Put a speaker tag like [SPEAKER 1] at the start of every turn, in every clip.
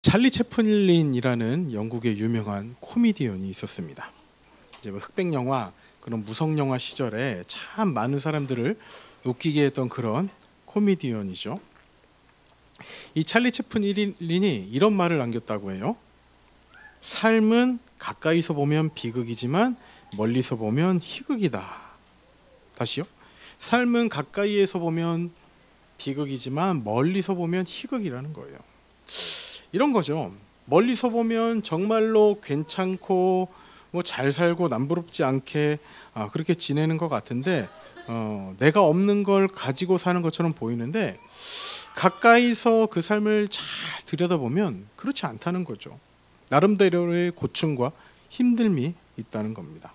[SPEAKER 1] 찰리 채플린이라는 영국의 유명한 코미디언이 있었습니다. 이제 뭐 흑백 영화, 그런 무성 영화 시절에 참 많은 사람들을 웃기게 했던 그런 코미디언이죠. 이 찰리 채플린이 이런 말을 남겼다고 해요. 삶은 가까이서 보면 비극이지만 멀리서 보면 희극이다. 다시요. 삶은 가까이에서 보면 비극이지만 멀리서 보면 희극이라는 거예요. 이런 거죠. 멀리서 보면 정말로 괜찮고 뭐 잘 살고 남부럽지 않게 그렇게 지내는 것 같은데 내가 없는 걸 가지고 사는 것처럼 보이는데 가까이서 그 삶을 잘 들여다보면 그렇지 않다는 거죠. 나름대로의 고충과 힘듦이 있다는 겁니다.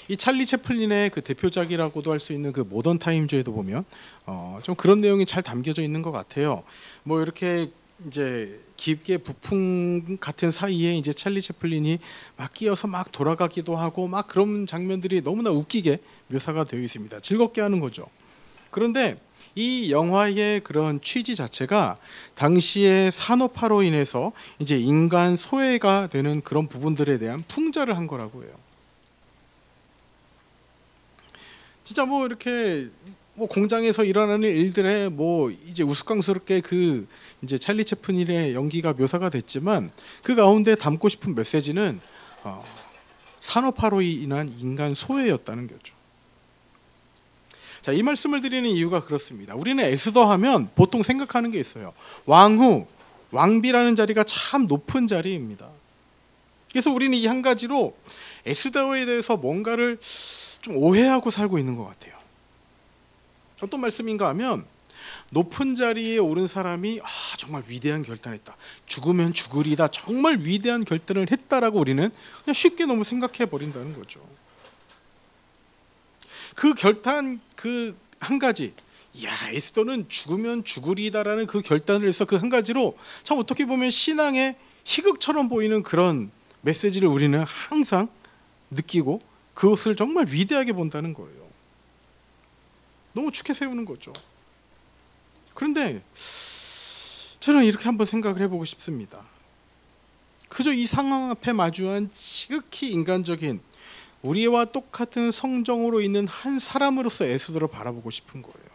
[SPEAKER 1] 이 찰리 채플린의 그 대표작이라고도 할 수 있는 그 모던 타임즈에도 보면 좀 그런 내용이 잘 담겨져 있는 것 같아요. 뭐 이렇게 이제 깊게 부풍 같은 사이에 이제 찰리 채플린이 막 끼어서 막 돌아가기도 하고 막 그런 장면들이 너무나 웃기게 묘사가 되어 있습니다. 즐겁게 하는 거죠. 그런데 이 영화의 그런 취지 자체가 당시의 산업화로 인해서 이제 인간 소외가 되는 그런 부분들에 대한 풍자를 한 거라고 해요. 진짜 뭐 이렇게 뭐 공장에서 일어나는 일들에 뭐 이제 우스꽝스럽게 그 이제 찰리 채플린의 연기가 묘사가 됐지만 그 가운데 담고 싶은 메시지는 산업화로 인한 인간 소외였다는 거죠. 자, 이 말씀을 드리는 이유가 그렇습니다. 우리는 에스더 하면 보통 생각하는 게 있어요. 왕후, 왕비라는 자리가 참 높은 자리입니다. 그래서 우리는 이 한 가지로 에스더에 대해서 뭔가를 좀 오해하고 살고 있는 것 같아요. 어떤 말씀인가 하면 높은 자리에 오른 사람이 정말 위대한 결단을 했다. 죽으면 죽으리다. 정말 위대한 결단을 했다라고 우리는 그냥 쉽게 너무 생각해 버린다는 거죠. 그 결단 그 한 가지, 에스더는 죽으면 죽으리다라는 그 결단을 해서 그 한 가지로 참 어떻게 보면 신앙의 희극처럼 보이는 그런 메시지를 우리는 항상 느끼고 그것을 정말 위대하게 본다는 거예요. 너무 축해 세우는 거죠. 그런데 저는 이렇게 한번 생각을 해보고 싶습니다. 그저 이 상황 앞에 마주한 지극히 인간적인 우리와 똑같은 성정으로 있는 한 사람으로서 에스더를 바라보고 싶은 거예요.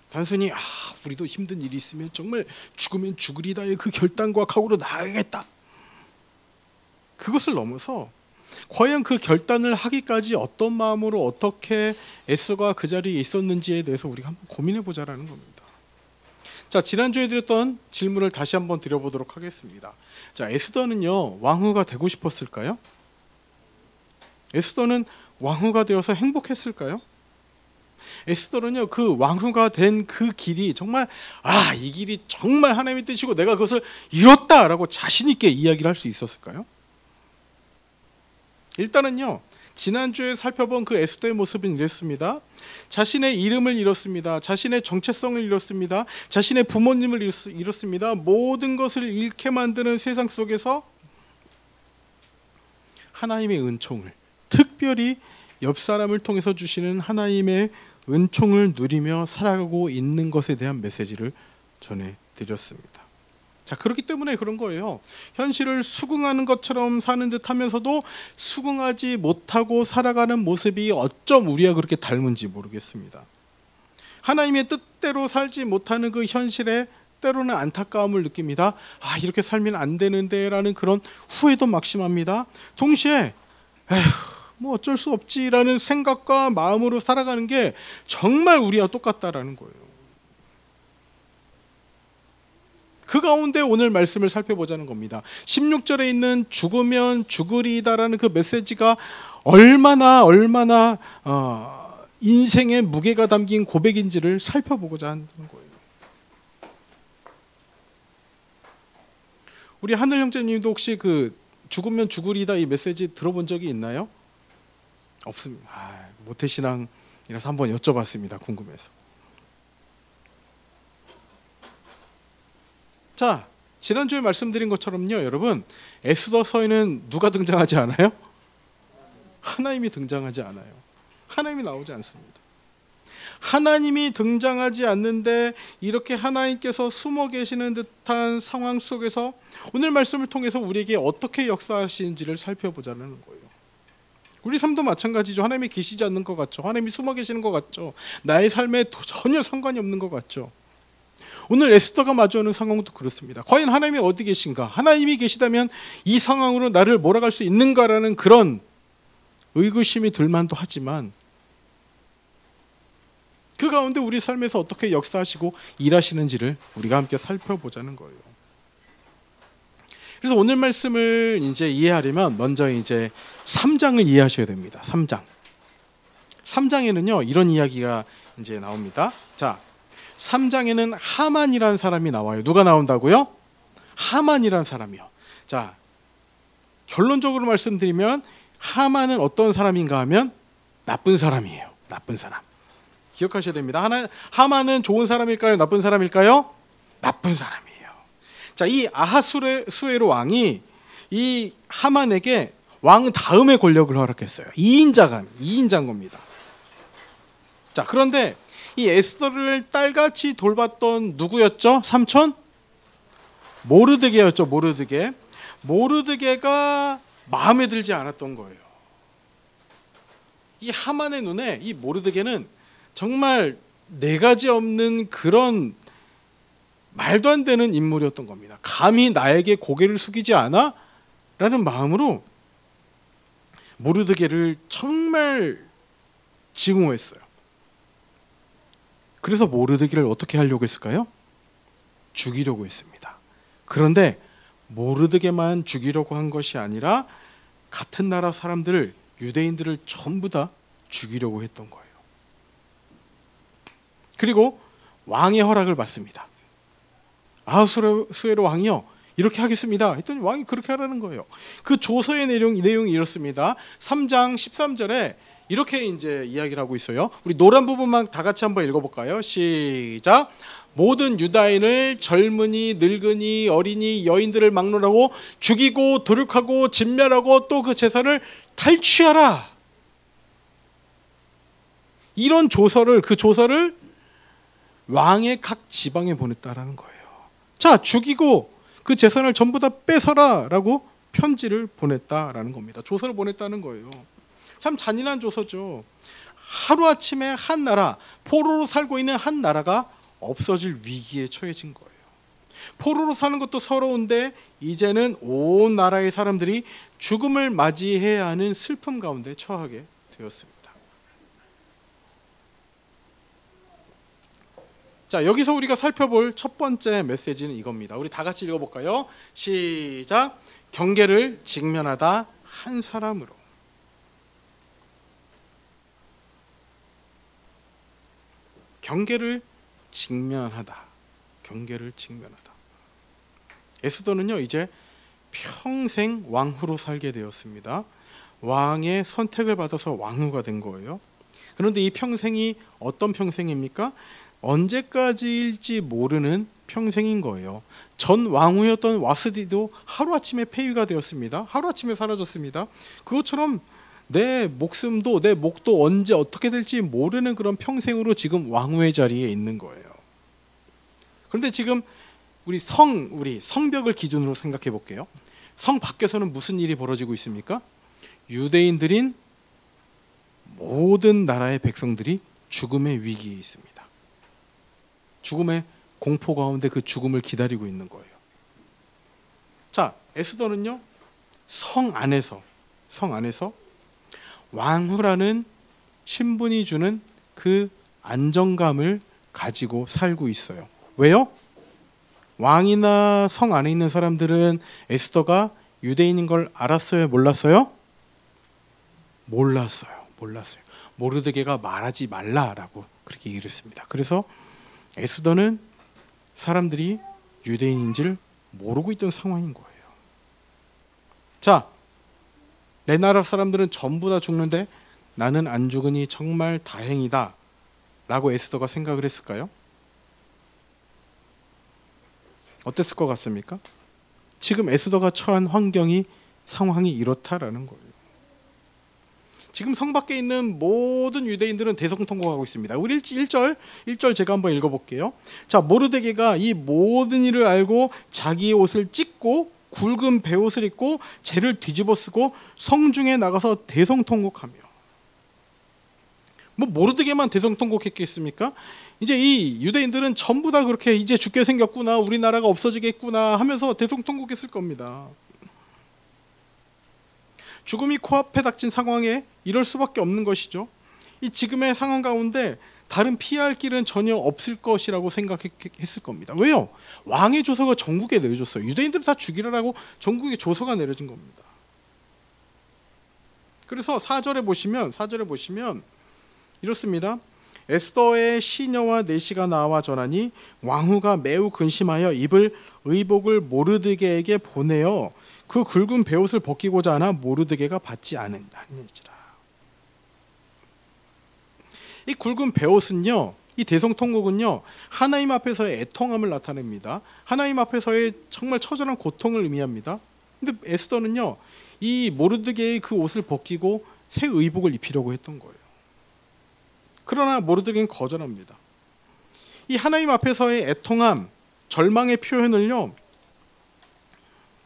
[SPEAKER 1] 단순히 우리도 힘든 일이 있으면 정말 죽으면 죽으리다의 그 결단과 각오로 나아가겠다. 그것을 넘어서 과연 그 결단을 하기까지 어떤 마음으로 어떻게 에스더가 그 자리에 있었는지에 대해서 우리가 한번 고민해 보자라는 겁니다. 자, 지난주에 드렸던 질문을 다시 한번 드려보도록 하겠습니다. 자, 에스더는요 왕후가 되고 싶었을까요? 에스더는 왕후가 되어서 행복했을까요? 에스더는요 그 왕후가 된 그 길이 정말 이 길이 정말 하나님의 뜻이고 내가 그것을 이뤘다라고 자신 있게 이야기를 할 수 있었을까요? 일단은요 지난주에 살펴본 그 에스더의 모습은 이랬습니다. 자신의 이름을 잃었습니다. 자신의 정체성을 잃었습니다. 자신의 부모님을 잃었습니다. 모든 것을 잃게 만드는 세상 속에서 하나님의 은총을, 특별히 옆 사람을 통해서 주시는 하나님의 은총을 누리며 살아가고 있는 것에 대한 메시지를 전해드렸습니다. 자, 그렇기 때문에 그런 거예요. 현실을 수긍하는 것처럼 사는 듯 하면서도 수긍하지 못하고 살아가는 모습이 어쩜 우리와 그렇게 닮은지 모르겠습니다. 하나님의 뜻대로 살지 못하는 그 현실에 때로는 안타까움을 느낍니다. 이렇게 살면 안 되는데 라는 그런 후회도 막심합니다. 동시에 뭐 어쩔 수 없지라는 생각과 마음으로 살아가는 게 정말 우리와 똑같다라는 거예요. 그 가운데 오늘 말씀을 살펴보자는 겁니다. 16절에 있는 죽으면 죽으리다라는 그 메시지가 얼마나 인생의 무게가 담긴 고백인지를 살펴보고자 하는 거예요. 우리 하늘 형제님도 혹시 그 죽으면 죽으리다 이 메시지 들어본 적이 있나요? 없습니다. 모태신앙이라서 한번 여쭤봤습니다. 궁금해서. 자, 지난주에 말씀드린 것처럼요 여러분, 에스더서에는 누가 등장하지 않아요? 하나님이 등장하지 않아요. 하나님이 나오지 않습니다. 하나님이 등장하지 않는데 이렇게 하나님께서 숨어 계시는 듯한 상황 속에서 오늘 말씀을 통해서 우리에게 어떻게 역사하시는지를 살펴보자는 거예요. 우리 삶도 마찬가지죠. 하나님이 계시지 않는 것 같죠. 하나님이 숨어 계시는 것 같죠. 나의 삶에 전혀 상관이 없는 것 같죠. 오늘 에스더가 마주하는 상황도 그렇습니다. 과연 하나님이 어디 계신가? 하나님이 계시다면 이 상황으로 나를 몰아갈 수 있는가라는 그런 의구심이 들만도 하지만 그 가운데 우리 삶에서 어떻게 역사하시고 일하시는지를 우리가 함께 살펴보자는 거예요. 그래서 오늘 말씀을 이제 이해하려면 먼저 이제 3장을 이해하셔야 됩니다. 3장. 3장에는요 이런 이야기가 이제 나옵니다. 자, 3장에는 하만이라는 사람이 나와요. 누가 나온다고요? 하만이라는 사람이요. 자, 결론적으로 말씀드리면 하만은 어떤 사람인가 하면 나쁜 사람이에요. 나쁜 사람. 기억하셔야 됩니다. 하만은 좋은 사람일까요? 나쁜 사람일까요? 나쁜 사람이에요. 자, 이 아하수에로 왕이 이 하만에게 왕 다음의 권력을 허락했어요. 2인자인 겁니다. 자, 그런데 이 에스더를 딸같이 돌봤던 누구였죠? 삼촌? 모르드게였죠. 모르드게가 마음에 들지 않았던 거예요. 이 하만의 눈에 이 모르드게는 정말 네 가지 없는 그런 말도 안 되는 인물이었던 겁니다. 감히 나에게 고개를 숙이지 않아? 라는 마음으로 모르드게를 정말 증오했어요. 그래서 모르드게를 어떻게 하려고 했을까요? 죽이려고 했습니다. 그런데 모르드게만 죽이려고 한 것이 아니라 같은 나라 사람들을, 유대인들을 전부 다 죽이려고 했던 거예요. 그리고 왕의 허락을 받습니다. 아하수에로 왕이요, 이렇게 하겠습니다 했더니 왕이 그렇게 하라는 거예요. 그 조서의 내용이 이렇습니다. 3장 13절에 이렇게 이제 이야기를 하고 있어요. 우리 노란 부분만 다 같이 한번 읽어볼까요? 시작. 모든 유다인을 젊은이, 늙은이, 어린이, 여인들을 막론하고 죽이고 도륙하고 진멸하고 또 그 재산을 탈취하라. 이런 그 조서를 왕의 각 지방에 보냈다라는 거예요. 자, 죽이고 그 재산을 전부 다 뺏어라라고 편지를 보냈다라는 겁니다. 조서를 보냈다는 거예요. 참 잔인한 조서죠. 하루아침에 한 나라, 포로로 살고 있는 한 나라가 없어질 위기에 처해진 거예요. 포로로 사는 것도 서러운데 이제는 온 나라의 사람들이 죽음을 맞이해야 하는 슬픔 가운데 처하게 되었습니다. 자, 여기서 우리가 살펴볼 첫 번째 메시지는 이겁니다. 우리 다 같이 읽어볼까요? 시작. 경계를 직면하다 한 사람으로. 경계를 직면하다. 에스더는요 이제 평생 왕후로 살게 되었습니다. 왕의 선택을 받아서 왕후가 된 거예요. 그런데 이 평생이 어떤 평생입니까? 언제까지일지 모르는 평생인 거예요. 전 왕후였던 와스디도 하루아침에 폐위가 되었습니다. 하루아침에 사라졌습니다. 그것처럼 내 목숨도 내 목도 언제 어떻게 될지 모르는 그런 평생으로 지금 왕후의 자리에 있는 거예요. 그런데 지금 우리 성벽을 기준으로 생각해 볼게요. 성 밖에서는 무슨 일이 벌어지고 있습니까? 유대인들인 모든 나라의 백성들이 죽음의 위기에 있습니다. 죽음의 공포 가운데 그 죽음을 기다리고 있는 거예요. 자, 에스더는요 성 안에서 왕후라는 신분이 주는 그 안정감을 가지고 살고 있어요. 왜요? 왕이나 성 안에 있는 사람들은 에스더가 유대인인 걸 알았어요? 몰랐어요? 몰랐어요. 모르드게가 말하지 말라라고 그렇게 얘기를 했습니다. 그래서 에스더는 사람들이 유대인인지를 모르고 있던 상황인 거예요. 자, 내 나라 사람들은 전부 다 죽는데 나는 안 죽으니 정말 다행이다 라고 에스더가 생각을 했을까요? 어땠을 것 같습니까? 지금 에스더가 처한 상황이 이렇다라는 거예요. 지금 성 밖에 있는 모든 유대인들은 대성통곡하고 있습니다. 우리 1절 제가 한번 읽어볼게요. 자, 모르드게가 이 모든 일을 알고 자기의 옷을 찢고 굵은 베옷을 입고 재를 뒤집어 쓰고 성중에 나가서 대성통곡하며. 뭐 모르드게만 대성통곡했겠습니까? 이제 이 유대인들은 전부 다 그렇게 이제 죽게 생겼구나, 우리나라가 없어지겠구나 하면서 대성통곡했을 겁니다. 죽음이 코앞에 닥친 상황에 이럴 수밖에 없는 것이죠. 이 지금의 상황 가운데 다른 피할 길은 전혀 없을 것이라고 생각했을 겁니다. 왜요? 왕의 조서가 전국에 내려졌어요. 유대인들을 다 죽이라고 전국에 조서가 내려진 겁니다. 그래서 4절에 보시면 이렇습니다. 에스더의 시녀와 내시가 나와 전하니 왕후가 매우 근심하여 입을 의복을 모르드게에게 보내어 그 굵은 베옷을 벗기고자 하나 모르드게가 받지 않으니라. 이 굵은 베옷은요, 이 대성통곡은요, 하나님 앞에서의 애통함을 나타냅니다. 하나님 앞에서의 정말 처절한 고통을 의미합니다. 근데 에스더는요, 이 모르드게의 그 옷을 벗기고 새 의복을 입히려고 했던 거예요. 그러나 모르드게는 거절합니다. 이 하나님 앞에서의 애통함, 절망의 표현을요,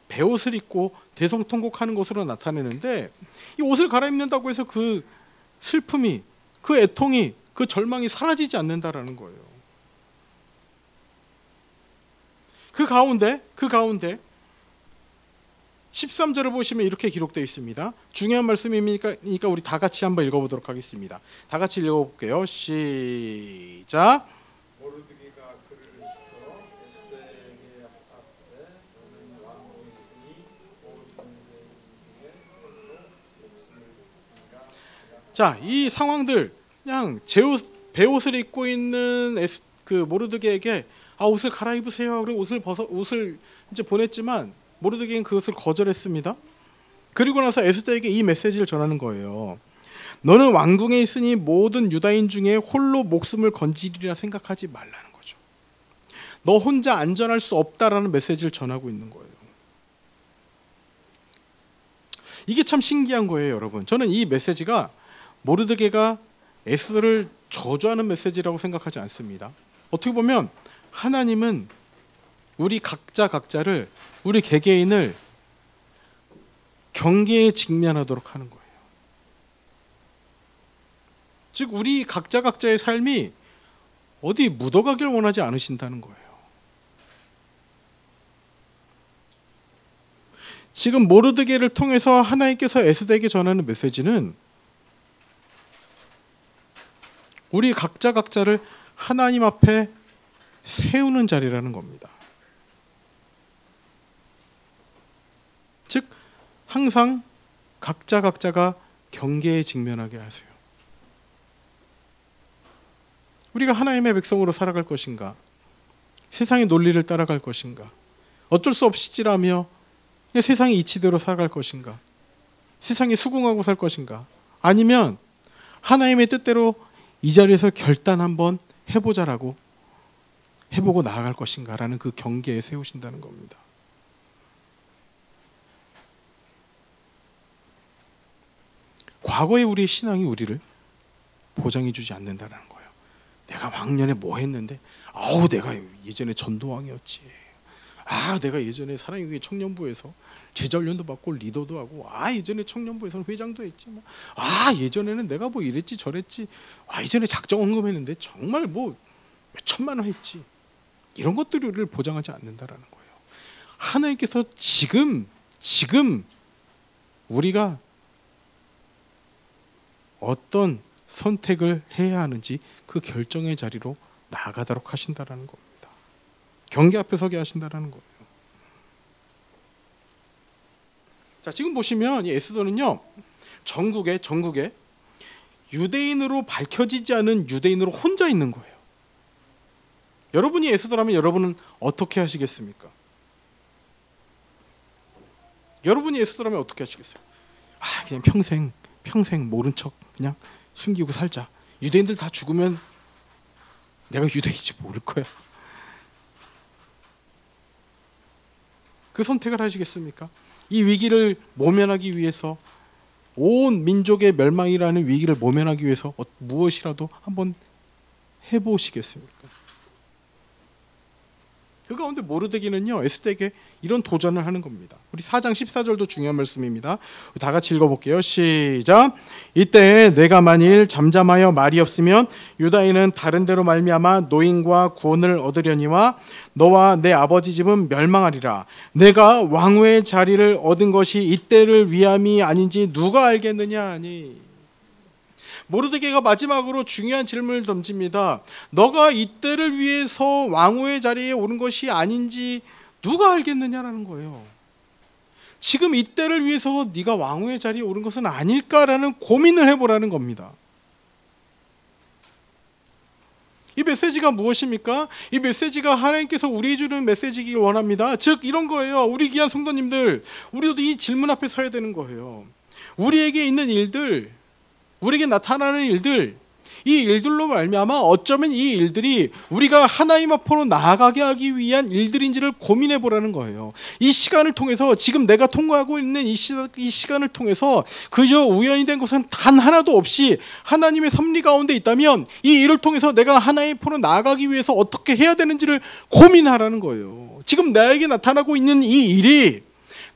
[SPEAKER 1] 베옷을 입고 대성통곡하는 것으로 나타내는데, 이 옷을 갈아입는다고 해서 그 슬픔이, 그 애통이, 그 절망이 사라지지 않는다라는 거예요. 그 가운데 13절을 보시면 이렇게 기록되어 있습니다. 중요한 말씀이니까 우리 다 같이 한번 읽어보도록 하겠습니다. 다 같이 읽어볼게요. 시작.
[SPEAKER 2] 모르드게가 그를 시켜 에스더에게 앞에 너는 왕궁에 있으니 모든 유대인 중에 홀로 목숨을 잃으리라.
[SPEAKER 1] 자, 이 상황들 그냥 베옷을 입고 있는 그 모르드게에게 옷을 갈아입으세요. 그리고 옷을 이제 보냈지만 모르드게는 그것을 거절했습니다. 그리고 나서 에스더에게 이 메시지를 전하는 거예요. 너는 왕궁에 있으니 모든 유다인 중에 홀로 목숨을 건지리라 생각하지 말라는 거죠. 너 혼자 안전할 수 없다라는 메시지를 전하고 있는 거예요. 이게 참 신기한 거예요, 여러분. 저는 이 메시지가 모르드게가 에스더를 저주하는 메시지라고 생각하지 않습니다. 어떻게 보면 하나님은 우리 각자를, 우리 개개인을 경계에 직면하도록 하는 거예요. 즉 우리 각자의 삶이 어디 묻어가길 원하지 않으신다는 거예요. 지금 모르드게를 통해서 하나님께서 에스더에게 전하는 메시지는 우리 각자를 하나님 앞에 세우는 자리라는 겁니다. 즉 항상 각자가 경계에 직면하게 하세요. 우리가 하나님의 백성으로 살아갈 것인가, 세상의 논리를 따라갈 것인가, 어쩔 수 없이지라며 세상의 이치대로 살아갈 것인가, 세상에 수긍하고 살 것인가, 아니면 하나님의 뜻대로 이 자리에서 결단 한번 해보자라고 해보고 나아갈 것인가라는 그 경계에 세우신다는 겁니다. 과거의 우리의 신앙이 우리를 보장해 주지 않는다는 거예요. 내가 왕년에 뭐 했는데, 내가 예전에 전도왕이었지. 내가 예전에 사랑의 청년부에서 제자훈련도 받고 리더도 하고, 예전에 청년부에서는 회장도 했지. 예전에는 내가 뭐 이랬지 저랬지. 예전에 작정 헌금했는데 정말 뭐 몇천만 원 했지. 이런 것들이 우리를 보장하지 않는다라는 거예요. 하나님께서 지금 우리가 어떤 선택을 해야 하는지 그 결정의 자리로 나아가도록 하신다라는 겁니다. 경계 앞에 서게 하신다라는 거예요. 자, 지금 보시면 이 에스더는요, 전국에 유대인으로 밝혀지지 않은 유대인으로 혼자 있는 거예요. 여러분이 에스더라면 여러분은 어떻게 하시겠습니까? 여러분이 에스더라면 어떻게 하시겠어요? 그냥 평생 모른 척 그냥 숨기고 살자. 유대인들 다 죽으면 내가 유대인인지 모를 거야. 그 선택을 하시겠습니까? 이 위기를 모면하기 위해서 온 민족의 멸망이라는 위기를 모면하기 위해서 무엇이라도 한번 해보시겠습니까? 그 가운데 모르드기는요, 에스더에게 이런 도전을 하는 겁니다. 우리 4장 14절도 중요한 말씀입니다. 다 같이 읽어볼게요. 시작. 이때 내가 만일 잠잠하여 말이 없으면 유다인은 다른 데로 말미암아 노임과 구원을 얻으려니와 너와 내 아버지 집은 멸망하리라. 내가 왕후의 자리를 얻은 것이 이때를 위함이 아닌지 누가 알겠느냐 하니. 모르드게가 마지막으로 중요한 질문을 던집니다. 너가 이때를 위해서 왕후의 자리에 오른 것이 아닌지 누가 알겠느냐라는 거예요. 지금 이때를 위해서 네가 왕후의 자리에 오른 것은 아닐까라는 고민을 해보라는 겁니다. 이 메시지가 무엇입니까? 이 메시지가 하나님께서 우리에게 주는 메시지이길 원합니다. 즉 이런 거예요. 우리 귀한 성도님들, 우리도 이 질문 앞에 서야 되는 거예요. 우리에게 있는 일들, 우리에게 나타나는 일들, 이 일들로 말미암아 어쩌면 이 일들이 우리가 하나님 앞으로 나아가게 하기 위한 일들인지를 고민해 보라는 거예요. 이 시간을 통해서, 지금 내가 통과하고 있는 이 시간을 통해서 그저 우연이 된 것은 단 하나도 없이 하나님의 섭리 가운데 있다면 이 일을 통해서 내가 하나님 앞으로 나아가기 위해서 어떻게 해야 되는지를 고민하라는 거예요. 지금 나에게 나타나고 있는 이 일이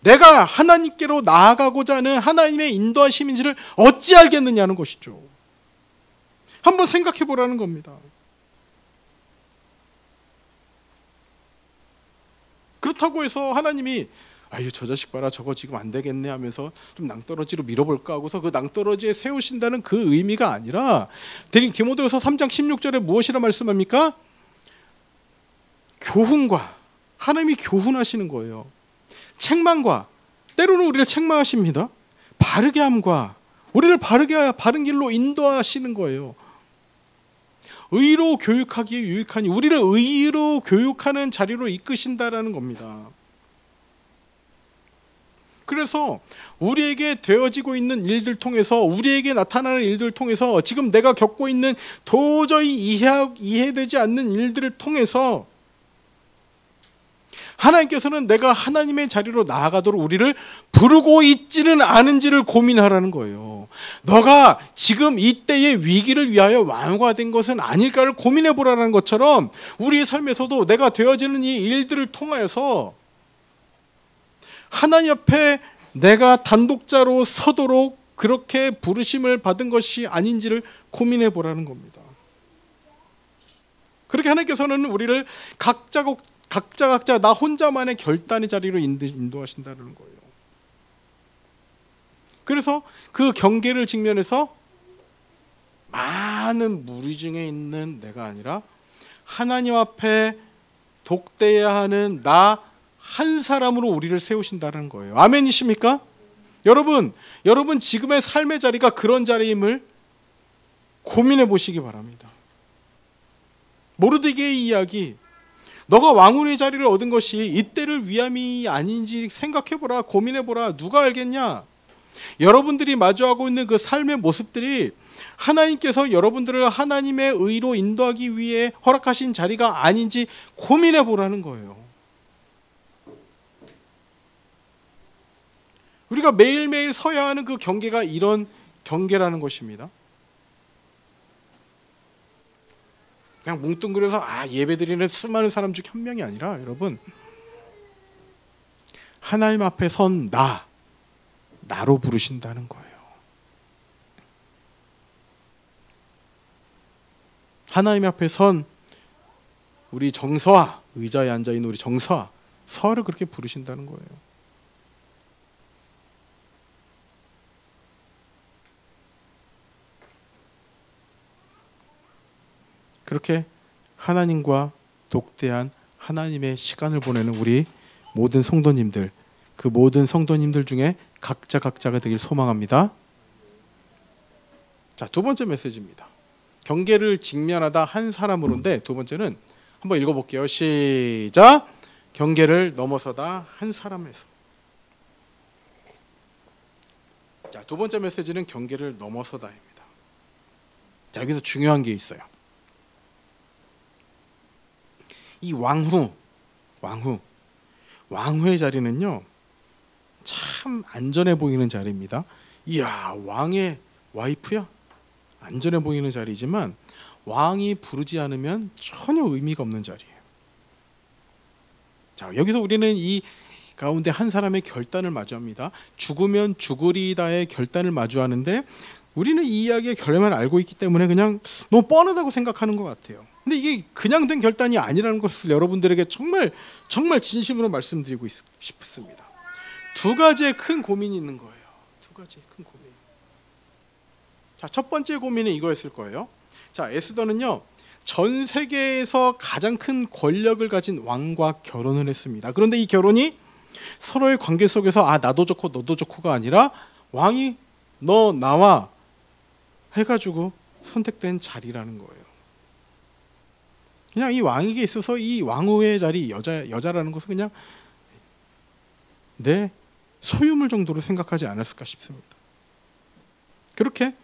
[SPEAKER 1] 내가 하나님께로 나아가고자 하는 하나님의 인도하심인지를 어찌 알겠느냐는 것이죠. 한번 생각해 보라는 겁니다. 그렇다고 해서 하나님이 아유 저 자식 봐라 저거 지금 안 되겠네 하면서 좀 낭떠러지로 밀어볼까 하고서 그 낭떠러지에 세우신다는 그 의미가 아니라, 디모데후서 3장 16절에 무엇이라 말씀합니까? 교훈과, 하나님이 교훈하시는 거예요. 책망과, 때로는 우리를 책망하십니다. 바르게 함과, 우리를 바른 길로 인도하시는 거예요. 의로 교육하기에 유익하니, 우리를 의로 교육하는 자리로 이끄신다라는 겁니다. 그래서 우리에게 되어지고 있는 일들 통해서, 우리에게 나타나는 일들을 통해서, 지금 내가 겪고 있는 도저히 이해되지 않는 일들을 통해서 하나님께서는 내가 하나님의 자리로 나아가도록 우리를 부르고 있지는 않은지를 고민하라는 거예요. 너가 지금 이때의 위기를 위하여 왕후가 된 것은 아닐까를 고민해 보라는 것처럼 우리의 삶에서도 내가 되어지는 이 일들을 통하여서 하나님 앞에 내가 단독자로 서도록 그렇게 부르심을 받은 것이 아닌지를 고민해 보라는 겁니다. 그렇게 하나님께서는 우리를 각자 나 혼자만의 결단의 자리로 인도하신다는 거예요. 그래서 그 경계를 직면해서 많은 무리 중에 있는 내가 아니라 하나님 앞에 독대해야 하는 나 한 사람으로 우리를 세우신다는 거예요. 아멘이십니까? 여러분 지금의 삶의 자리가 그런 자리임을 고민해 보시기 바랍니다. 모르드게의 이야기, 너가 왕후의 자리를 얻은 것이 이때를 위함이 아닌지 생각해보라, 고민해보라. 누가 알겠냐? 여러분들이 마주하고 있는 그 삶의 모습들이 하나님께서 여러분들을 하나님의 의로 인도하기 위해 허락하신 자리가 아닌지 고민해보라는 거예요. 우리가 매일매일 서야 하는 그 경계가 이런 경계라는 것입니다. 그냥 뭉뚱그려서 예배드리는 수많은 사람 중 한 명이 아니라, 여러분 하나님 앞에 선 나로 부르신다는 거예요. 하나님 앞에 선 우리 정서와, 의자에 앉아있는 우리 정서와 서를 그렇게 부르신다는 거예요. 그렇게 하나님과 독대한 하나님의 시간을 보내는 우리 모든 성도님들, 그 모든 성도님들 중에 각자가 되길 소망합니다. 자, 두 번째 메시지입니다. 경계를 직면하다 한 사람으로인데, 두 번째는 한번 읽어볼게요. 시작. 경계를 넘어서다 한 사람에서. 자, 두 번째 메시지는 경계를 넘어서다입니다. 자, 여기서 중요한 게 있어요. 이 왕후의 자리는요 참 안전해 보이는 자리입니다. 이야, 왕의 와이프야? 안전해 보이는 자리지만 왕이 부르지 않으면 전혀 의미가 없는 자리예요. 자, 여기서 우리는 이 가운데 한 사람의 결단을 마주합니다. 죽으면 죽으리다의 결단을 마주하는데 우리는 이 이야기의 결말을 알고 있기 때문에 그냥 너무 뻔하다고 생각하는 것 같아요. 근데 이게 그냥 된 결단이 아니라는 것을 여러분들에게 정말 진심으로 말씀드리고 싶습니다. 두 가지의 큰 고민이 있는 거예요. 두 가지의 큰 고민. 자, 첫 번째 고민은 이거였을 거예요. 자, 에스더는요, 전 세계에서 가장 큰 권력을 가진 왕과 결혼을 했습니다. 그런데 이 결혼이 서로의 관계 속에서 나도 좋고 너도 좋고가 아니라 왕이 너 나와 해가지고 선택된 자리라는 거예요. 그냥 이 왕에게 있어서 이 왕후의 자리, 여자라는 것은 그냥 내 소유물 정도로 생각하지 않았을까 싶습니다. 그렇게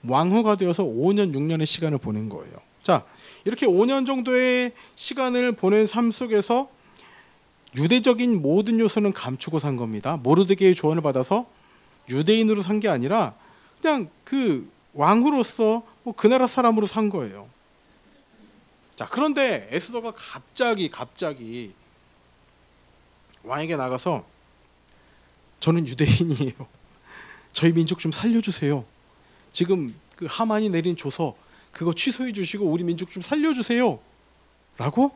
[SPEAKER 1] 왕후가 되어서 5년 6년의 시간을 보낸 거예요. 자, 이렇게 5년 정도의 시간을 보낸 삶 속에서 유대적인 모든 요소는 감추고 산 겁니다. 모르드게의 조언을 받아서 유대인으로 산 게 아니라 그냥 그 왕으로서 그 나라 사람으로 산 거예요. 자, 그런데 에스더가 갑자기 왕에게 나가서 저는 유대인이에요. 저희 민족 좀 살려주세요. 지금 그 하만이 내린 조서 그거 취소해 주시고 우리 민족 좀 살려주세요. 라고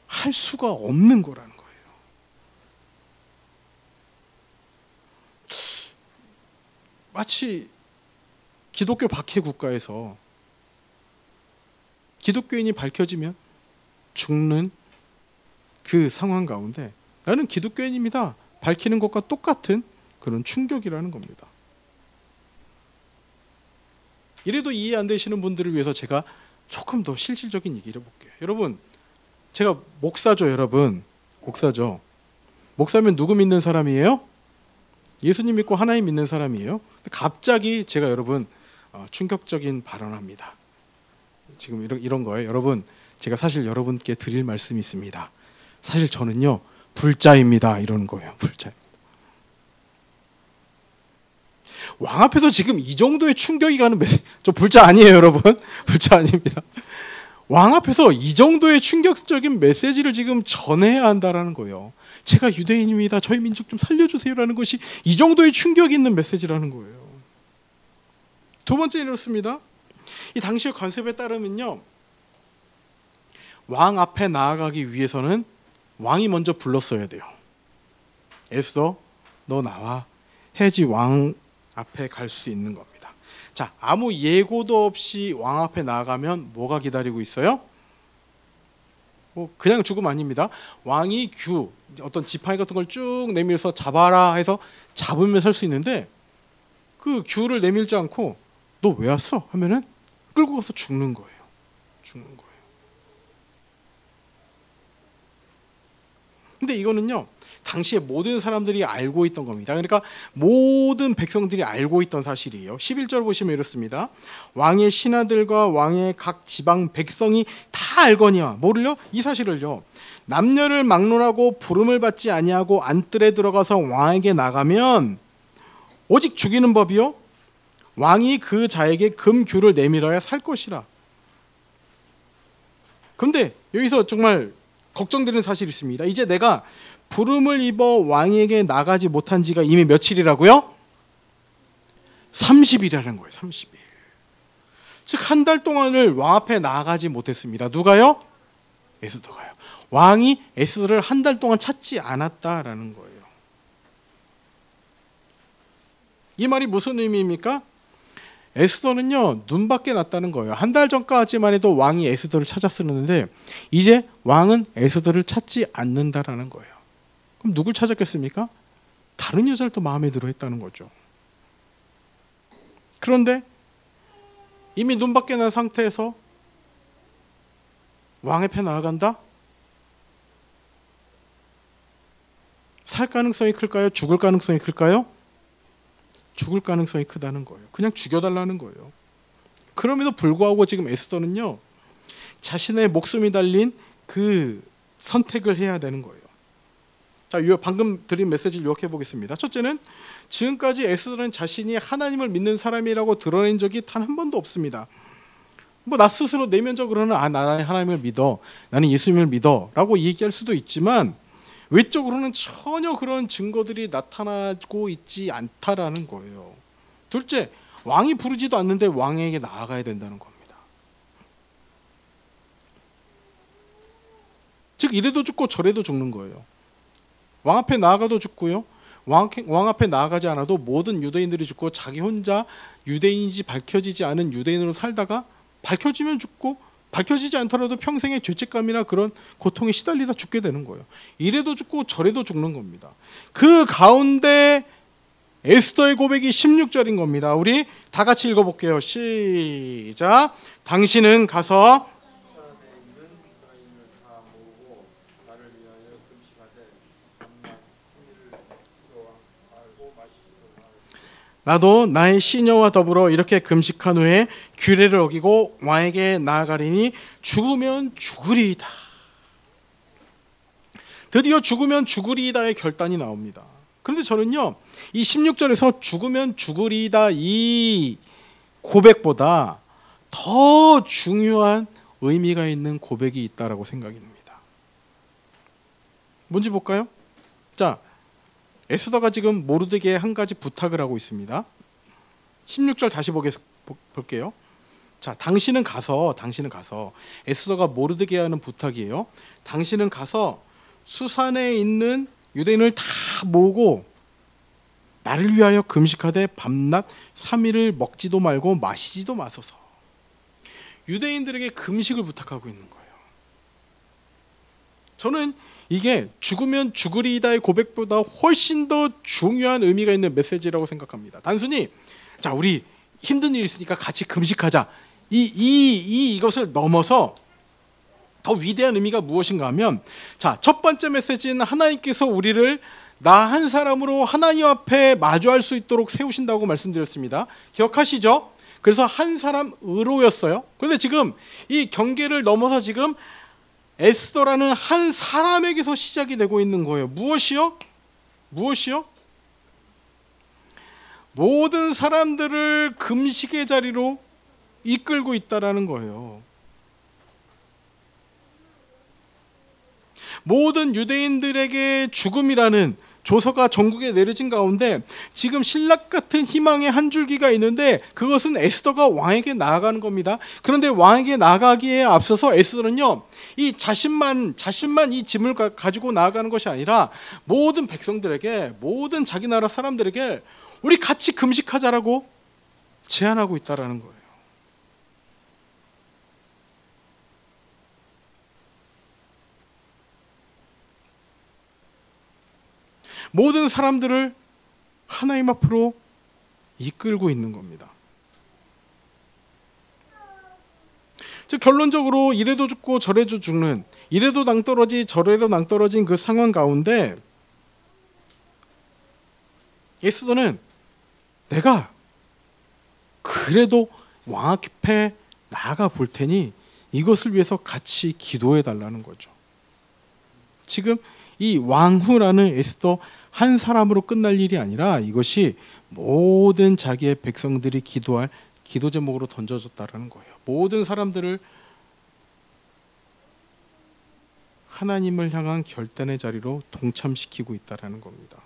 [SPEAKER 1] 할 수가 없는 거라는 거예요. 마치 기독교 박해 국가에서 기독교인이 밝혀지면 죽는 그 상황 가운데 나는 기독교인입니다. 밝히는 것과 똑같은 그런 충격이라는 겁니다. 이래도 이해 안 되시는 분들을 위해서 제가 조금 더 실질적인 얘기를 해볼게요. 여러분, 제가 목사죠. 여러분, 목사죠. 목사면 누구 믿는 사람이에요? 예수님 믿고 하나님 믿는 사람이에요. 갑자기 제가 여러분 충격적인 발언합니다. 지금 이런 거예요. 여러분, 제가 사실 여러분께 드릴 말씀이 있습니다. 사실 저는요 불자입니다. 이러는 거예요. 불자. 왕 앞에서 지금 이 정도의 충격이 가는 저 불자 아니에요, 여러분. 불자 아닙니다. 왕 앞에서 이 정도의 충격적인 메시지를 지금 전해야 한다라는 거예요. 제가 유대인입니다. 저희 민족 좀 살려주세요라는 것이 이 정도의 충격이 있는 메시지라는 거예요. 두 번째는 이렇습니다. 이 당시의 관습에 따르면요, 왕 앞에 나아가기 위해서는 왕이 먼저 불렀어야 돼요. 에스더, 너 나와 해지 왕 앞에 갈 수 있는 겁니다. 자, 아무 예고도 없이 왕 앞에 나아가면 뭐가 기다리고 있어요? 그냥 죽음 아닙니다. 왕이 어떤 지팡이 같은 걸 쭉 내밀어서 잡아라 해서 잡으면 살 수 있는데 그 규를 내밀지 않고 너 왜 왔어? 하면은 끌고 가서 죽는 거예요. 근데 이거는요, 당시에 모든 사람들이 알고 있던 겁니다. 그러니까 모든 백성들이 알고 있던 사실이에요. 11절 보시면 이렇습니다. 왕의 신하들과 왕의 각 지방 백성이 다 알거니와 뭐를요? 이 사실을요. 남녀를 막론하고 부름을 받지 아니하고 안뜰에 들어가서 왕에게 나가면 오직 죽이는 법이요, 왕이 그 자에게 금규를 내밀어야 살 것이라. 그런데 여기서 정말 걱정되는 사실이 있습니다. 이제 내가 부름을 입어 왕에게 나가지 못한 지가 이미 며칠이라고요? 30일이라는 거예요. 30일. 즉 한 달 동안을 왕 앞에 나가지 못했습니다. 누가요? 에스더가요. 왕이 에스더를 한 달 동안 찾지 않았다라는 거예요. 이 말이 무슨 의미입니까? 에스더는요 눈밖에 났다는 거예요. 한 달 전까지만 해도 왕이 에스더를 찾았었는데 이제 왕은 에스더를 찾지 않는다라는 거예요. 그럼 누굴 찾았겠습니까? 다른 여자를 또 마음에 들어 했다는 거죠. 그런데 이미 눈밖에 난 상태에서 왕 앞에 나아간다? 살 가능성이 클까요? 죽을 가능성이 클까요? 죽을 가능성이 크다는 거예요. 그냥 죽여달라는 거예요. 그럼에도 불구하고 지금 에스더는요 자신의 목숨이 달린 그 선택을 해야 되는 거예요. 자, 방금 드린 메시지를 요약해 보겠습니다. 첫째는 지금까지 에스더는 자신이 하나님을 믿는 사람이라고 드러낸 적이 단 한 번도 없습니다. 뭐 나 스스로 내면적으로는 나는 하나님을 믿어, 나는 예수님을 믿어라고 얘기할 수도 있지만 외적으로는 전혀 그런 증거들이 나타나고 있지 않다라는 거예요. 둘째, 왕이 부르지도 않는데 왕에게 나아가야 된다는 겁니다. 즉 이래도 죽고 저래도 죽는 거예요. 왕 앞에 나아가도 죽고요, 왕 앞에 나아가지 않아도 모든 유대인들이 죽고 자기 혼자 유대인인지 밝혀지지 않은 유대인으로 살다가 밝혀지면 죽고 밝혀지지 않더라도 평생의 죄책감이나 그런 고통에 시달리다 죽게 되는 거예요. 이래도 죽고 저래도 죽는 겁니다. 그 가운데 에스더의 고백이 16절인 겁니다. 우리 다 같이 읽어볼게요. 시작. 당신은 가서
[SPEAKER 2] 수산에 있는 이스라엘을 다 모으고 나를 위하여 금식하되 밤낮 3일을 먹지도 말고 마시지도 말고.
[SPEAKER 1] 나도 나의 시녀와 더불어 이렇게 금식한 후에 규례를 어기고 왕에게 나아가리니 죽으면 죽으리이다. 드디어 죽으면 죽으리이다의 결단이 나옵니다. 그런데 저는요, 이 16절에서 죽으면 죽으리이다 이 고백보다 더 중요한 의미가 있는 고백이 있다라고 생각이 듭니다. 뭔지 볼까요? 자, 에스더가 지금 모르드게에 한 가지 부탁을 하고 있습니다. 16절 다시 볼게요. 자, 당신은 가서 에스더가 모르드게에 하는 부탁이에요. 당신은 가서 수산에 있는 유대인을 다 모으고 나를 위하여 금식하되 밤낮 3일을 먹지도 말고 마시지도 마소서. 유대인들에게 금식을 부탁하고 있는 거예요. 저는 이게 죽으면 죽으리이다의 고백보다 훨씬 더 중요한 의미가 있는 메시지라고 생각합니다. 단순히 자, 우리 힘든 일이 있으니까 같이 금식하자, 이것을 넘어서 더 위대한 의미가 무엇인가 하면, 자, 첫 번째 메시지는 하나님께서 우리를 나 한 사람으로 하나님 앞에 마주할 수 있도록 세우신다고 말씀드렸습니다. 기억하시죠? 그래서 한 사람 의로였어요. 그런데 지금 이 경계를 넘어서 지금 에스더라는 한 사람에게서 시작이 되고 있는 거예요. 무엇이요? 모든 사람들을 금식의 자리로 이끌고 있다라는 거예요. 모든 유대인들에게 죽음이라는 조서가 전국에 내려진 가운데 지금 신락 같은 희망의 한 줄기가 있는데 그것은 에스더가 왕에게 나아가는 겁니다. 그런데 왕에게 나아가기에 앞서서 에스더는요, 이 자신만 이 짐을 가지고 나아가는 것이 아니라 모든 백성들에게, 모든 자기 나라 사람들에게 우리 같이 금식하자라고 제안하고 있다라는 거예요. 모든 사람들을 하나님 앞으로 이끌고 있는 겁니다. 즉 결론적으로 이래도 죽고 저래도 죽는, 이래도 낭떠러지 저래도 낭떠러진 그 상황 가운데 에스더는 내가 그래도 왕 앞에 나아가 볼 테니 이것을 위해서 같이 기도해 달라는 거죠. 지금 이 왕후라는 에스더 한 사람으로 끝날 일이 아니라 이것이 모든 자기의 백성들이 기도할 기도 제목으로 던져졌다라는 거예요. 모든 사람들을 하나님을 향한 결단의 자리로 동참시키고 있다라는 겁니다.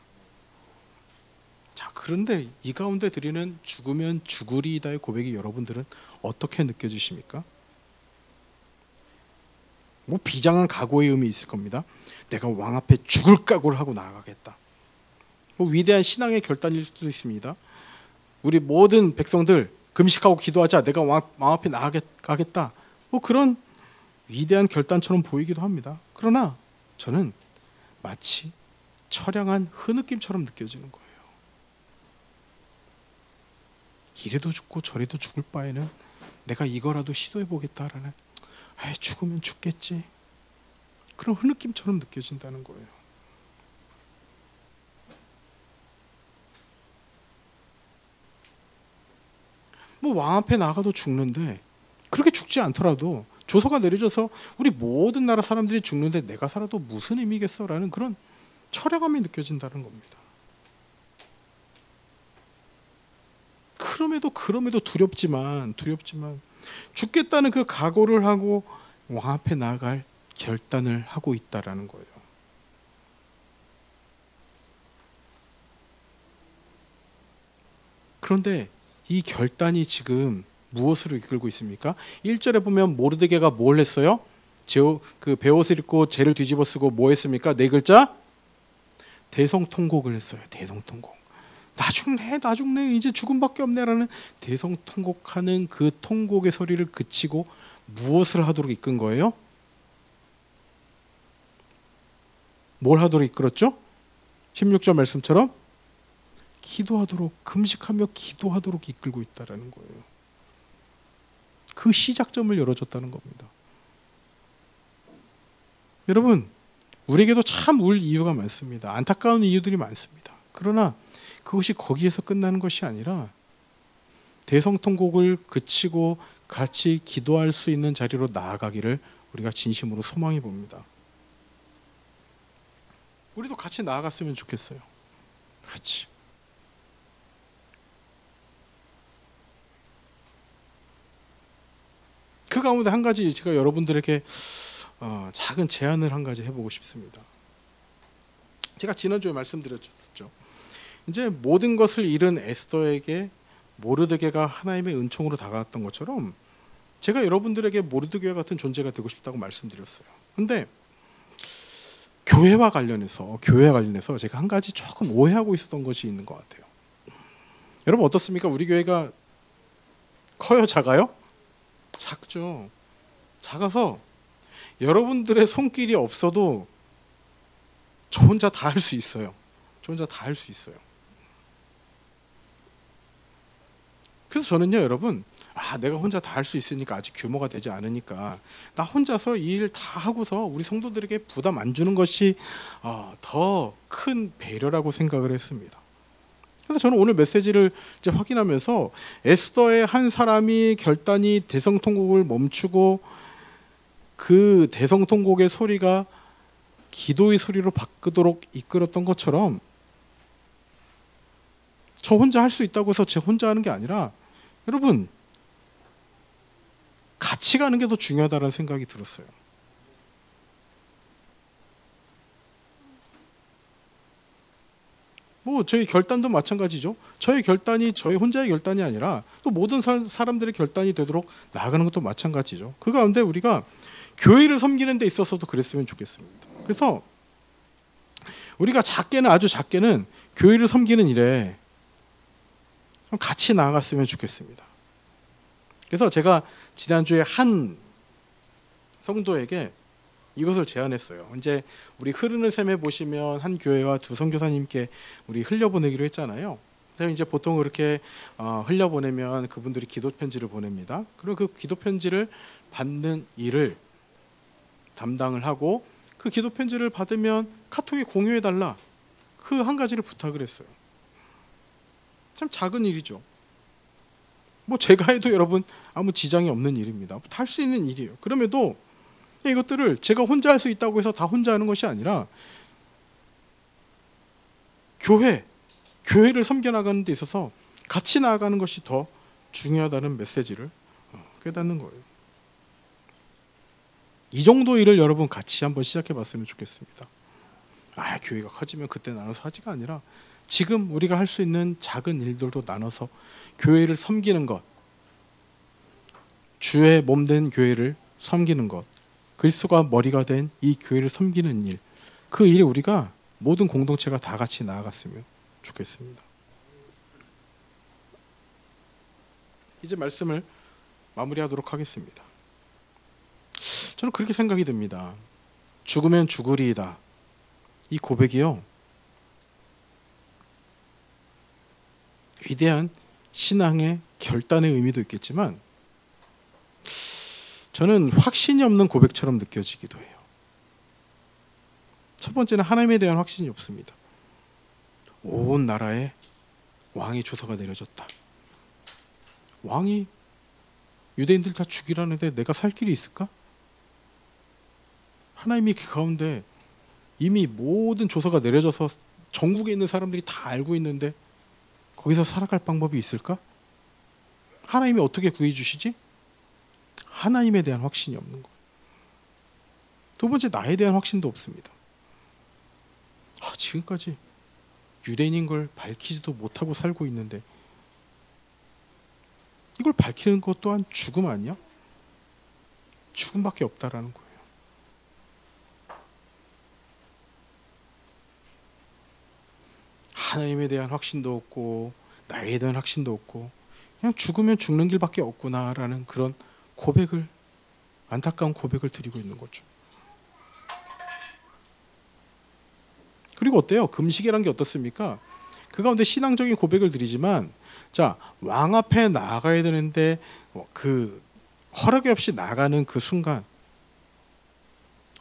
[SPEAKER 1] 자, 그런데 이 가운데 드리는 죽으면 죽으리이다의 고백이 여러분들은 어떻게 느껴지십니까? 뭐 비장한 각오의 의미 있을 겁니다. 내가 왕 앞에 죽을 각오를 하고 나아가겠다. 뭐 위대한 신앙의 결단일 수도 있습니다. 우리 모든 백성들 금식하고 기도하자. 내가 왕 앞에 나아가겠다. 뭐 그런 위대한 결단처럼 보이기도 합니다. 그러나 저는 마치 처량한 흐느낌처럼 느껴지는 거예요. 이래도 죽고 저래도 죽을 바에는 내가 이거라도 시도해보겠다라는, 죽으면 죽겠지, 그런 흐느낌처럼 느껴진다는 거예요. 뭐 왕 앞에 나가도 죽는데 그렇게 죽지 않더라도 조서가 내려져서 우리 모든 나라 사람들이 죽는데 내가 살아도 무슨 의미겠어라는 그런 철회감이 느껴진다는 겁니다. 그럼에도 두렵지만 죽겠다는 그 각오를 하고 왕 앞에 나아갈 결단을 하고 있다라는 거예요. 그런데 이 결단이 지금 무엇으로 이끌고 있습니까? 1절에 보면 모르드게가 뭘 했어요? 그 베옷을 입고 죄를 뒤집어 쓰고 뭐 했습니까? 네 글자? 대성통곡을 했어요. 대성통곡. 나 죽네 이제 죽음밖에 없네라는 대성통곡하는 그 통곡의 소리를 그치고 무엇을 하도록 이끈 거예요? 뭘 하도록 이끌었죠? 16절 말씀처럼 기도하도록, 금식하며 기도하도록 이끌고 있다라는 거예요. 그 시작점을 열어줬다는 겁니다. 여러분, 우리에게도 참 울 이유가 많습니다. 안타까운 이유들이 많습니다. 그러나 그것이 거기에서 끝나는 것이 아니라 대성통곡을 그치고 같이 기도할 수 있는 자리로 나아가기를 우리가 진심으로 소망해 봅니다. 우리도 같이 나아갔으면 좋겠어요. 같이. 그 가운데 한 가지 제가 여러분들에게 작은 제안을 한 가지 해보고 싶습니다. 제가 지난주에 말씀드렸죠. 이제 모든 것을 잃은 에스더에게 모르드게가 하나님의 은총으로 다가왔던 것처럼 제가 여러분들에게 모르드게와 같은 존재가 되고 싶다고 말씀드렸어요. 근데 교회와 관련해서 제가 한 가지 조금 오해하고 있었던 것이 있는 것 같아요. 여러분 어떻습니까? 우리 교회가 커요, 작아요? 작죠. 작아서 여러분들의 손길이 없어도 저 혼자 다 할 수 있어요. 그래서 저는요, 여러분, 내가 혼자 다 할 수 있으니까 아직 규모가 되지 않으니까 나 혼자서 이 일 다 하고서 우리 성도들에게 부담 안 주는 것이 더 큰 배려라고 생각을 했습니다. 그래서 저는 오늘 메시지를 이제 확인하면서 에스더의 한 사람이 결단이 대성통곡을 멈추고 그 대성통곡의 소리가 기도의 소리로 바꾸도록 이끌었던 것처럼 저 혼자 할 수 있다고 해서 제 혼자 하는 게 아니라 여러분 같이 가는 게 더 중요하다는 생각이 들었어요. 저희 결단도 마찬가지죠. 저희 결단이 저희 혼자의 결단이 아니라 또 모든 사람들의 결단이 되도록 나아가는 것도 마찬가지죠. 그 가운데 우리가 교회를 섬기는 데 있어서도 그랬으면 좋겠습니다. 그래서 우리가 아주 작게는 교회를 섬기는 일에 좀 같이 나아갔으면 좋겠습니다. 그래서 제가 지난주에 한 성도에게 이것을 제안했어요. 이제 우리 흐르는 샘에 보시면 한 교회와 두 선교사님께 우리 흘려보내기로 했잖아요. 그래서 이제 보통 그렇게 흘려보내면 그분들이 기도 편지를 보냅니다. 그리고 그 기도 편지를 받는 일을 담당을 하고 그 기도 편지를 받으면 카톡에 공유해달라. 그 한 가지를 부탁을 했어요. 참 작은 일이죠. 제가 해도 여러분 아무 지장이 없는 일입니다. 다 할 수 있는 일이에요. 그럼에도 이것들을 제가 혼자 할 수 있다고 해서 다 혼자 하는 것이 아니라 교회를 섬겨나가는 데 있어서 같이 나아가는 것이 더 중요하다는 메시지를 깨닫는 거예요. 이 정도 일을 여러분 같이 한번 시작해 봤으면 좋겠습니다. 교회가 커지면 그때 나눠서 하지가 아니라 지금 우리가 할 수 있는 작은 일들도 나눠서 교회를 섬기는 것, 주의 몸된 교회를 섬기는 것, 그리스도가 머리가 된 이 교회를 섬기는 일, 그 일에 우리가 모든 공동체가 다 같이 나아갔으면 좋겠습니다. 이제 말씀을 마무리하도록 하겠습니다. 저는 그렇게 생각이 듭니다. 죽으면 죽으리이다. 이 고백이요, 위대한 신앙의 결단의 의미도 있겠지만 저는 확신이 없는 고백처럼 느껴지기도 해요. 첫 번째는 하나님에 대한 확신이 없습니다. 온 나라에 왕의 조서가 내려졌다. 왕이 유대인들 다 죽이라는데 내가 살 길이 있을까? 하나님이 그 가운데 이미 모든 조서가 내려져서 전국에 있는 사람들이 다 알고 있는데 거기서 살아갈 방법이 있을까? 하나님이 어떻게 구해주시지? 하나님에 대한 확신이 없는 거예요. 두 번째, 나에 대한 확신도 없습니다. 지금까지 유대인인 걸 밝히지도 못하고 살고 있는데 이걸 밝히는 것 또한 죽음 아니야? 죽음밖에 없다라는 거예요. 하나님에 대한 확신도 없고 나에 대한 확신도 없고 그냥 죽으면 죽는 길밖에 없구나라는 그런 고백을, 안타까운 고백을 드리고 있는 거죠. 그리고 어때요? 금식이란 게 어떻습니까? 그 가운데 신앙적인 고백을 드리지만, 자, 왕 앞에 나아가야 되는데 그 허락이 없이 나가는 그 순간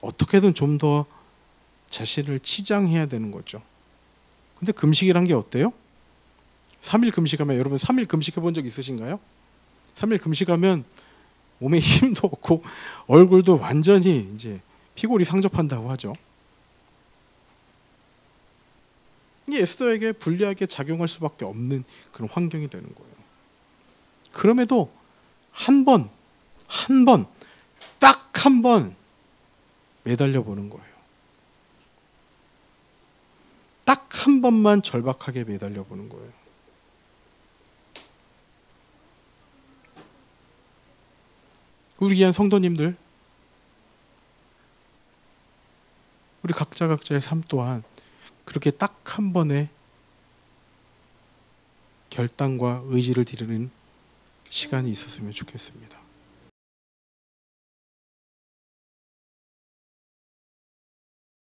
[SPEAKER 1] 어떻게든 좀 더 자신을 치장해야 되는 거죠. 근데 금식이란 게 어때요? 3일 금식하면, 여러분 3일 금식해 본 적 있으신가요? 3일 금식하면 몸에 힘도 없고 얼굴도 완전히 이제 피골이 상접한다고 하죠. 이게 에스더에게 불리하게 작용할 수밖에 없는 그런 환경이 되는 거예요. 그럼에도 딱 한 번 매달려 보는 거예요. 딱 한 번만 절박하게 매달려 보는 거예요. 우리 귀한 성도님들, 우리 각자의 삶 또한 그렇게 딱 한 번의 결단과 의지를 드리는 시간이 있었으면 좋겠습니다.